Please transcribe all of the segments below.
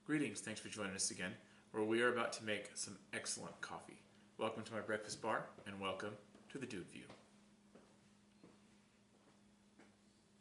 Greetings, thanks for joining us again, where we are about to make some excellent coffee. Welcome to my breakfast bar, and welcome to the Dude View.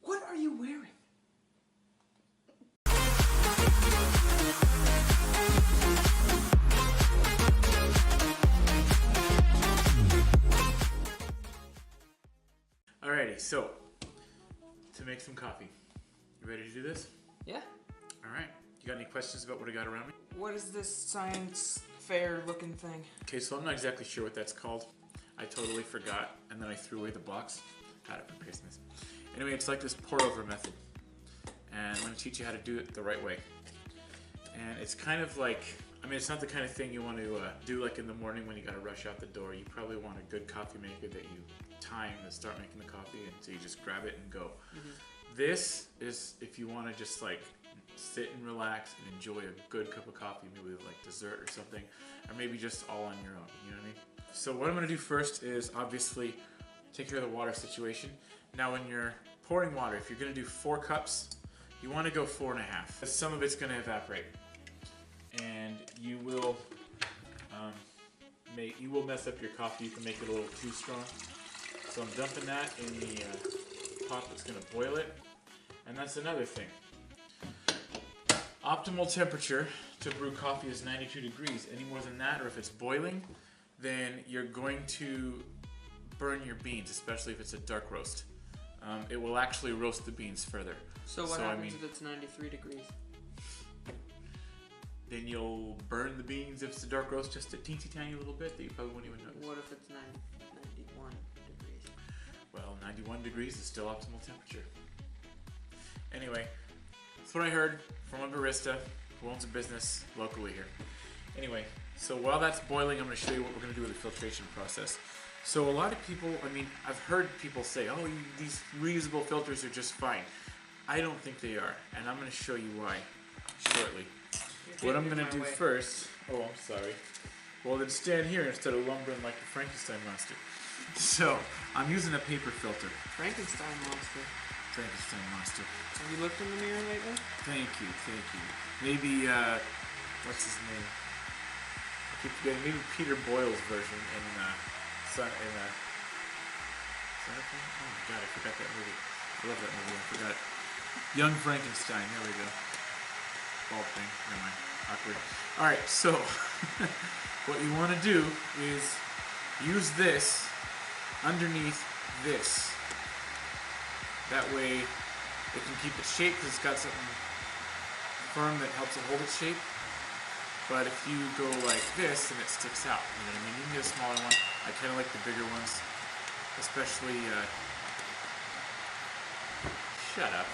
What are you wearing? Alrighty, so, to make some coffee. You ready to do this? Yeah. Alright. You got any questions about what I got around me? What is this science fair looking thing? Okay, so I'm not exactly sure what that's called. I totally forgot, and then I threw away the box. Had it for Christmas. Anyway, it's like this pour-over method. And I'm going to teach you how to do it the right way. And it's kind of like, it's not the kind of thing you want to do like in the morning when you got to rush out the door. You probably want a good coffee maker that you time to start making the coffee, and so you just grab it and go. This is if you want to just like sit and relax and enjoy a good cup of coffee, maybe with like dessert or something, or maybe just all on your own, you know what I mean? So what I'm going to do first is obviously take care of the water situation. Now when you're pouring water, if you're going to do 4 cups, you want to go 4.5. Some of it's going to evaporate, and you will mess up your coffee. You can make it a little too strong. So I'm dumping that in the pot that's going to boil it. And that's another thing. Optimal temperature to brew coffee is 92 degrees. Any more than that, or if it's boiling, then you're going to burn your beans, especially if it's a dark roast. It will actually roast the beans further. So what happens if it's 93 degrees? Then you'll burn the beans if it's a dark roast just a teensy tiny little bit that you probably won't even notice. What if it's 91 degrees? Well, 91 degrees is still optimal temperature. Anyway, that's what I heard from a barista who owns a business locally here. Anyway, so while that's boiling, I'm going to show you what we're going to do with the filtration process. So a lot of people, I've heard people say, oh, these reusable filters are just fine. I don't think they are, and I'm going to show you why shortly. What I'm going to do first, oh, I'm sorry. Well, then stand here instead of lumbering like the Frankenstein monster. So, I'm using a paper filter. Frankenstein monster. Frankenstein monster. Have you looked in the mirror lately? Thank you. Maybe, what's his name? I keep forgetting. Maybe Peter Boyle's version in Son of a... Oh my god, I forgot that movie. I love that movie, I forgot it. Young Frankenstein, there we go. Bald thing, never mind. Awkward. Alright, so, what you want to do is use this underneath this. That way it can keep its shape because it's got something firm that helps it hold its shape. But if you go like this, then it sticks out. You know what I mean? You can get a smaller one. I kind of like the bigger ones, especially. Shut up.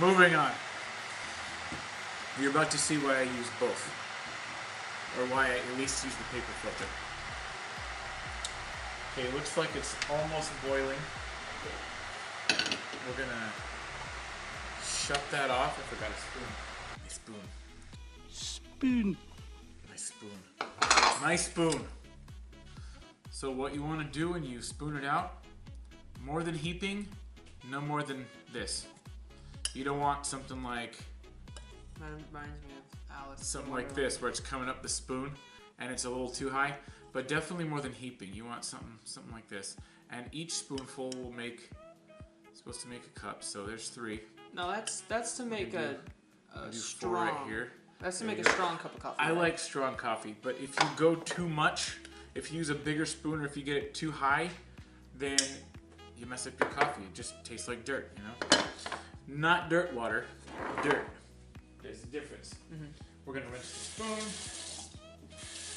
Moving on. You're about to see why I use both, or why I at least use the paper filter. Okay, it looks like it's almost boiling. We're gonna shut that off. I forgot a spoon. My spoon. So what you want to do when you spoon it out, more than heaping, no more than this. You don't want something like That reminds me of Alice. something like this where it's coming up the spoon and it's a little too high, but definitely more than heaping. You want something like this, and each spoonful will supposed to make a cup. So there's 3. No, that's to make a strong. 4 right here. That's to make a strong cup of coffee. I like strong coffee, but if you go too much, if you use a bigger spoon or if you get it too high, then you mess up your coffee. It just tastes like dirt, you know? Not dirt water, dirt. There's a difference. We're gonna rinse the spoon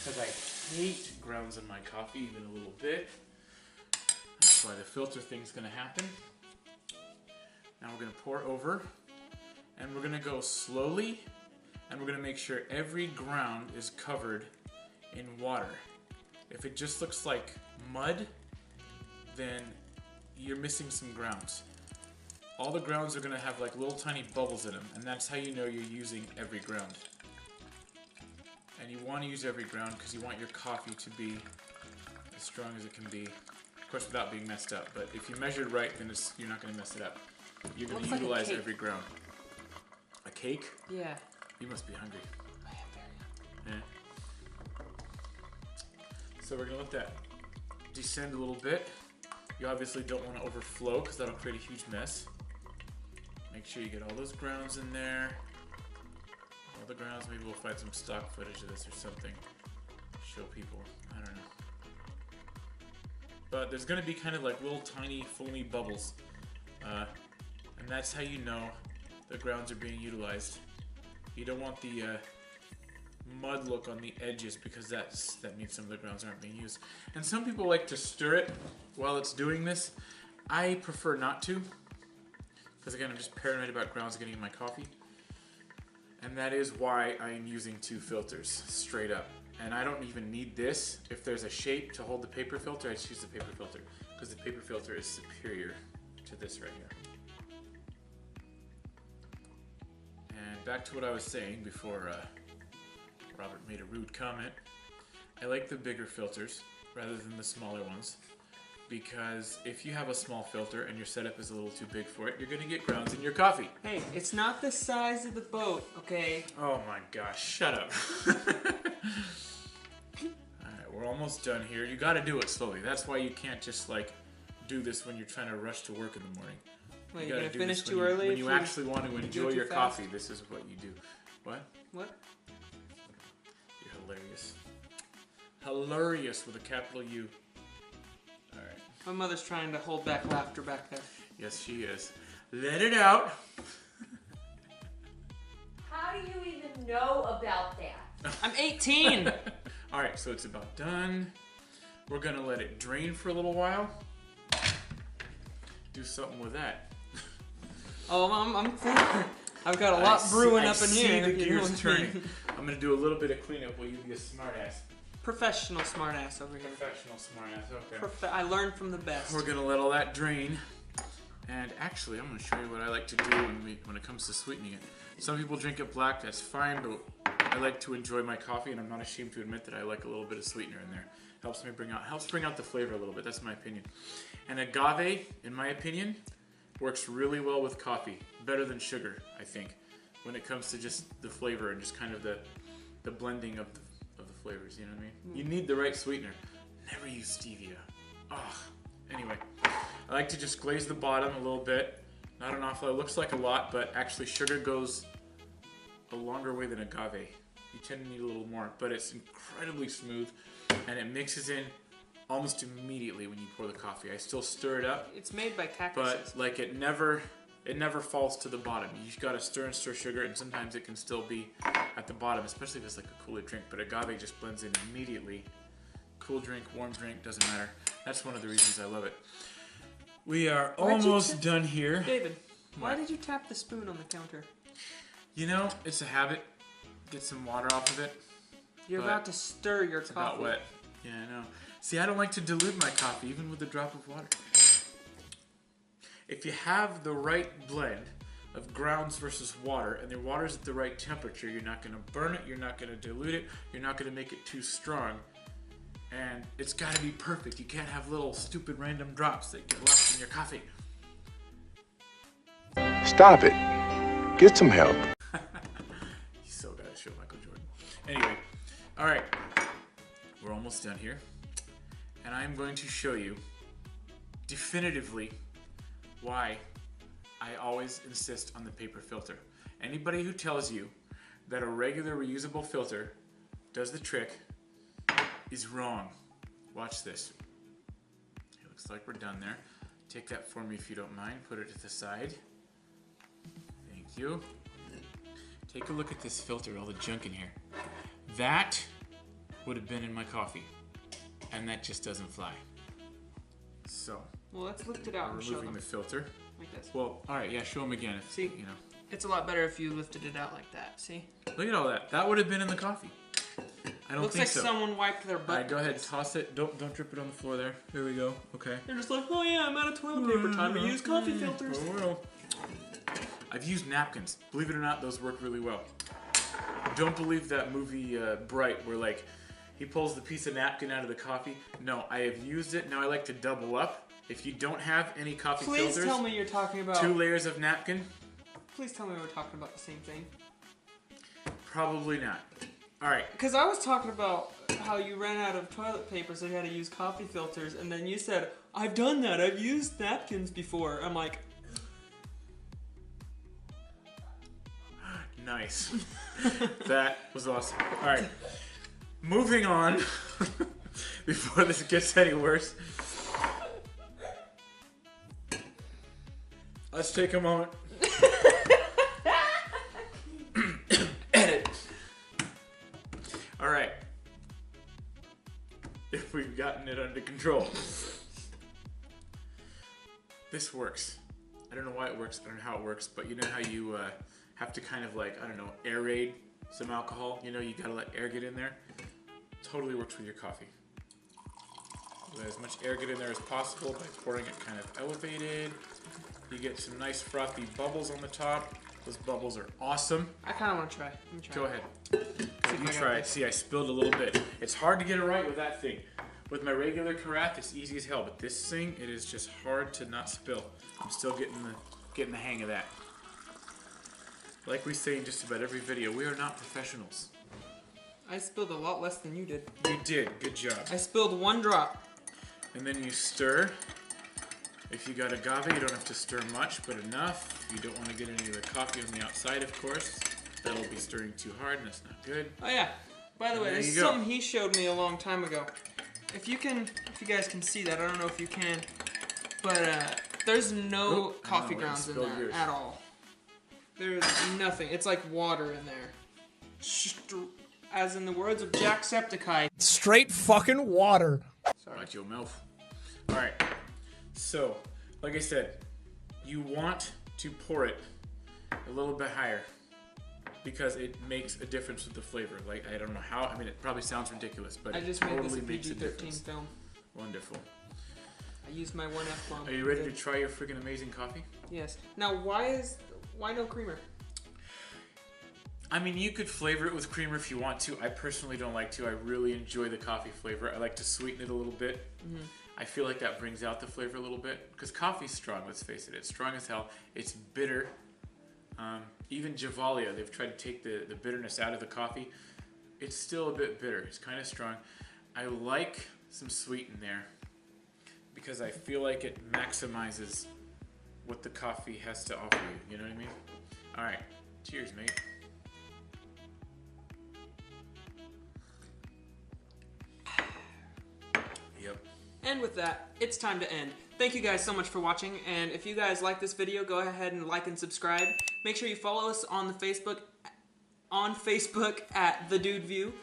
because I hate grounds in my coffee, even a little bit. That's why the filter thing's gonna happen. Now we're gonna pour over, and we're gonna go slowly, and we're gonna make sure every ground is covered in water. If it just looks like mud, then you're missing some grounds. All the grounds are gonna have like little tiny bubbles in them, and that's how you know you're using every ground. And you want to use every ground because you want your coffee to be as strong as it can be. Of course, without being messed up, but if you measured right, then you're not gonna mess it up. You're gonna utilize every ground. A cake? Yeah. You must be hungry. I am very hungry. Yeah. So we're gonna let that descend a little bit. You obviously don't want to overflow because that'll create a huge mess. Make sure you get all those grounds in there. All the grounds. Maybe we'll find some stock footage of this or something. Show people. I don't know. But there's gonna be kind of like little tiny foamy bubbles. And that's how you know the grounds are being utilized. You don't want the mud look on the edges because that means some of the grounds aren't being used. And some people like to stir it while it's doing this. I prefer not to because again I'm just paranoid about grounds getting in my coffee. And that is why I'm using 2 filters straight up. And I don't even need this. If there's a shape to hold the paper filter, I just use the paper filter because the paper filter is superior to this right here. And back to what I was saying before Robert made a rude comment. I like the bigger filters rather than the smaller ones because if you have a small filter and your setup is a little too big for it, you're going to get grounds in your coffee. Hey, it's not the size of the boat, okay? Oh my gosh, shut up. Alright, we're almost done here. You got to do it slowly. That's why you can't just like do this when you're trying to rush to work in the morning. Wait, You you're gotta gonna do finish this too when early? when you actually want to enjoy your fast? coffee, this is what you do. What? What? You're hilarious. Hilarious with a capital U. Alright. My mother's trying to hold back laughter back there. Yes, she is. Let it out. How do you even know about that? I'm 18! Alright, so it's about done. We're gonna let it drain for a little while. Do something with that. Oh, I've got a lot brewing up in here. I see the you know gears what I turning. mean? I'm gonna do a little bit of cleanup while you be a smartass. Professional smartass over here. Professional smartass, okay. I learned from the best. We're gonna let all that drain. And actually, I'm gonna show you what I like to do when it comes to sweetening it. Some people drink it black, that's fine, but I like to enjoy my coffee, and I'm not ashamed to admit that I like a little bit of sweetener in there. Helps bring out the flavor a little bit. That's my opinion. And agave, in my opinion, works really well with coffee, better than sugar, I think, when it comes to just the flavor and just kind of the blending of the flavors. You know what I mean? You need the right sweetener. Never use stevia. Ugh. Anyway, I like to just glaze the bottom a little bit. Not an awful lot. It looks like a lot, but actually sugar goes a longer way than agave. You tend to need a little more, but it's incredibly smooth, and it mixes in almost immediately when you pour the coffee. I still stir it up. It's made by cactuses. But like it never falls to the bottom. You just gotta stir and stir sugar, and sometimes it can still be at the bottom, especially if it's like a cooler drink. But agave just blends in immediately. Cool drink, warm drink, doesn't matter. That's one of the reasons I love it. We are almost done here. David, why What? did you tap the spoon on the counter? You know, it's a habit. Get some water off of it. You're But about to stir your It's coffee. about wet. Yeah, I know. See, I don't like to dilute my coffee, even with a drop of water. If you have the right blend of grounds versus water, and the water's at the right temperature, you're not going to burn it, you're not going to dilute it, you're not going to make it too strong, and it's got to be perfect. You can't have little stupid random drops that get lost in your coffee. Stop it. Get some help. You so gotta show Michael Jordan. Anyway, all right, we're almost done here, and I'm going to show you definitively why I always insist on the paper filter. Anybody who tells you that a regular reusable filter does the trick is wrong. Watch this. It looks like we're done there. Take that for me if you don't mind. Put it to the side. Thank you. Take a look at this filter, all the junk in here. That would have been in my coffee, and that just doesn't fly. So, Well, let's lift it out and show removing them. the filter. Like this. Well, all right, yeah, show them again. If, See? you know, It's a lot better if you lifted it out like that. See? look at all that. That would have been in the coffee. I don't Looks think like so. someone wiped their butt. All right, go ahead, toss it. Don't drip it on the floor there. There we go. Okay. They're just like, oh yeah, I'm out of toilet paper. Time to use coffee filters. Oh, well. I've used napkins. Believe it or not, those work really well. Don't believe that movie Bright, where like he pulls the piece of napkin out of the coffee. No, I have used it. Now I like to double up. If you don't have any coffee Please filters, tell me you're talking about. 2 layers of napkin. Please tell me we're talking about the same thing. Probably not. All right. Because I was talking about how you ran out of toilet paper, so you had to use coffee filters, and then you said, I've done that. I've used napkins before. I'm like... Nice. That was awesome. All right. Moving on. Before this gets any worse. Let's take a moment. Edit. All right. If we've gotten it under control. This works. I don't know why it works. I don't know how it works, but you know how you have to kind of like, I don't know, aerate some alcohol? You know, you gotta let air get in there. Totally works with your coffee. Let as much air get in there as possible by pouring it kind of elevated. You get some nice frothy bubbles on the top. Those bubbles are awesome. I kind of want to try. Let me try. Go ahead. You try it. See, I spilled a little bit. It's hard to get it right with that thing. With my regular carafe, it's easy as hell. But this thing, it is just hard to not spill. I'm still getting the hang of that. Like we say in just about every video, we are not professionals. I spilled a lot less than you did. You did. Good job. I spilled 1 drop. And then you stir. If you got agave, you don't have to stir much, but enough. You don't want to get any of the coffee on the outside, of course. That'll be stirring too hard, and that's not good. Oh yeah. By the way, this is something he showed me a long time ago. If you guys can see that, I don't know if you can, but there's no coffee grounds in there at all. There's nothing. It's like water in there. As in the words of Jacksepticeye. Straight fucking water. Sorry. Watch your mouth. Alright. So, like I said, you want to pour it a little bit higher because it makes a difference with the flavor. Like, I don't know how. I mean, it probably sounds ridiculous, but I just it made totally this a makes a PG-13 difference. film. Wonderful. I used my 1 F-bomb. Are you ready to try your freaking amazing coffee? Yes. Now, why no creamer? I mean, you could flavor it with creamer if you want to. I personally don't like to. I really enjoy the coffee flavor. I like to sweeten it a little bit. Mm-hmm. I feel like that brings out the flavor a little bit. Because coffee's strong, let's face it. It's strong as hell. It's bitter. Even Javalia, they've tried to take the bitterness out of the coffee. It's still a bit bitter. It's kind of strong. I like some sweet in there because I feel like it maximizes what the coffee has to offer you. You know what I mean? All right. Cheers, mate. Yep. And with that, it's time to end. Thank you guys so much for watching, and if you guys like this video, go ahead and like and subscribe. Make sure you follow us on Facebook at The Dude View.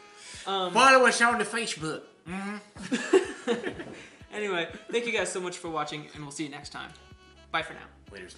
Follow us on the Facebook. Anyway, thank you guys so much for watching, and we'll see you next time. Bye for now. Laters.